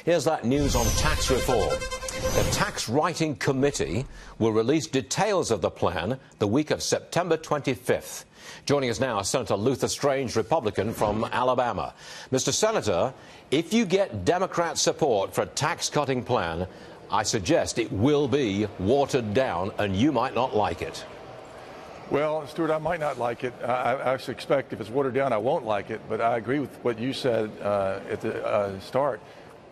Here's that news on tax reform. The Tax Writing Committee will release details of the plan the week of September 25th. Joining us now is Senator Luther Strange, Republican from Alabama. Mr. Senator, if you get Democrat support for a tax-cutting plan, I suggest it will be watered down, and you might not like it. Well, Stuart, I might not like it. I actually expect if it's watered down, I won't like it. But I agree with what you said at the start.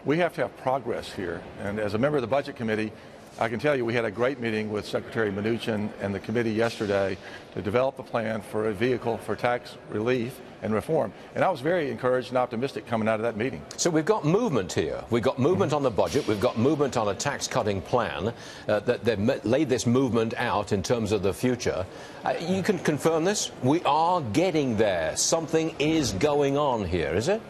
We have to have progress here. And as a member of the Budget Committee, I can tell you we had a great meeting with Secretary Mnuchin and the committee yesterday to develop a plan for a vehicle for tax relief and reform. And I was very encouraged and optimistic coming out of that meeting. So we've got movement here. We've got movement on the budget. We've got movement on a tax-cutting plan. That they've laid this movement out in terms of the future. You can confirm this? We are getting there. Something is going on here, is it?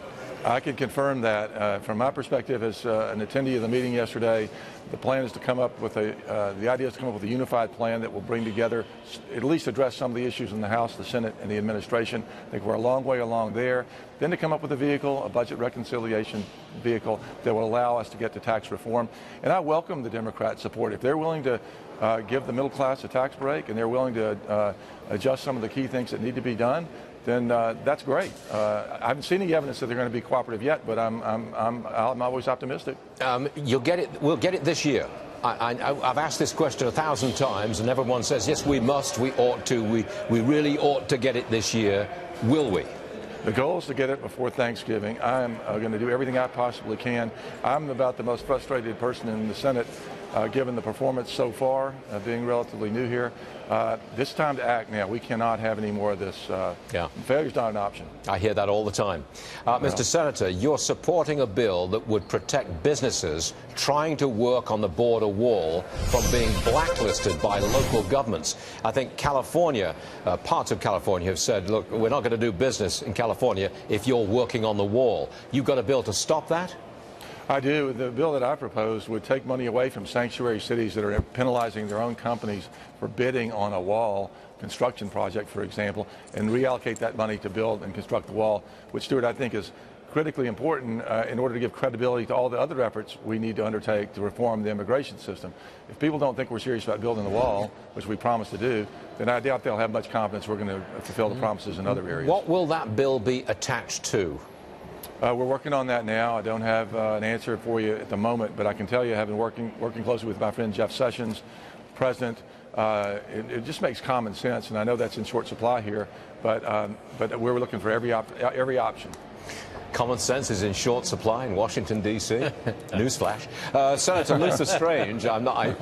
I can confirm that. From my perspective as an attendee of the meeting yesterday, the plan is to come up with the idea is to come up with a unified plan that will bring together, at least address some of the issues in the House, the Senate, and the administration. I think we're a long way along there. Then to come up with a vehicle, a budget reconciliation vehicle that will allow us to get to tax reform. And I welcome the Democrat support. If they're willing to give the middle class a tax break and they're willing to adjust some of the key things that need to be done, then that's great. I haven't seen any evidence that they're going to be cooperative yet, but I'm always optimistic. You'll get it. We'll get it this year. I've asked this question 1,000 times, and everyone says, yes, we must, we ought to, we really ought to get it this year. Will we? The goal is to get it before Thanksgiving. I'm going to do everything I possibly can. I'm about the most frustrated person in the Senate, given the performance so far, being relatively new here. This time to act now. We cannot have any more of this. Failure's not an option. I hear that all the time. Mr. Senator, you're supporting a bill that would protect businesses trying to work on the border wall from being blacklisted by local governments. I think California, parts of California have said, look, we're not going to do business in California if you're working on the wall. You've got a bill to stop that? I do. The bill that I proposed would take money away from sanctuary cities that are penalizing their own companies for bidding on a wall construction project, for example, and reallocate that money to build and construct the wall, which, Stuart, I think is critically important in order to give credibility to all the other efforts we need to undertake to reform the immigration system. If people don't think we're serious about building the wall, which we promised to do, then I doubt they'll have much confidence we're going to fulfill the promises in other areas. What will that bill be attached to? We're working on that now. I don't have an answer for you at the moment, but I can tell you, I've been working closely with my friend Jeff Sessions, President. It just makes common sense, and I know that's in short supply here, but we're looking for every option. Common sense is in short supply in Washington, D.C. Newsflash. Senator Luther Strange,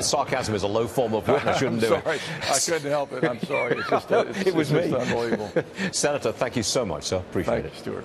sarcasm is a low form of wit. I shouldn't do it. Sorry, I couldn't help it. I'm sorry. It's just it was unbelievable. Senator, thank you so much, sir. Appreciate it. Thank you, Stuart.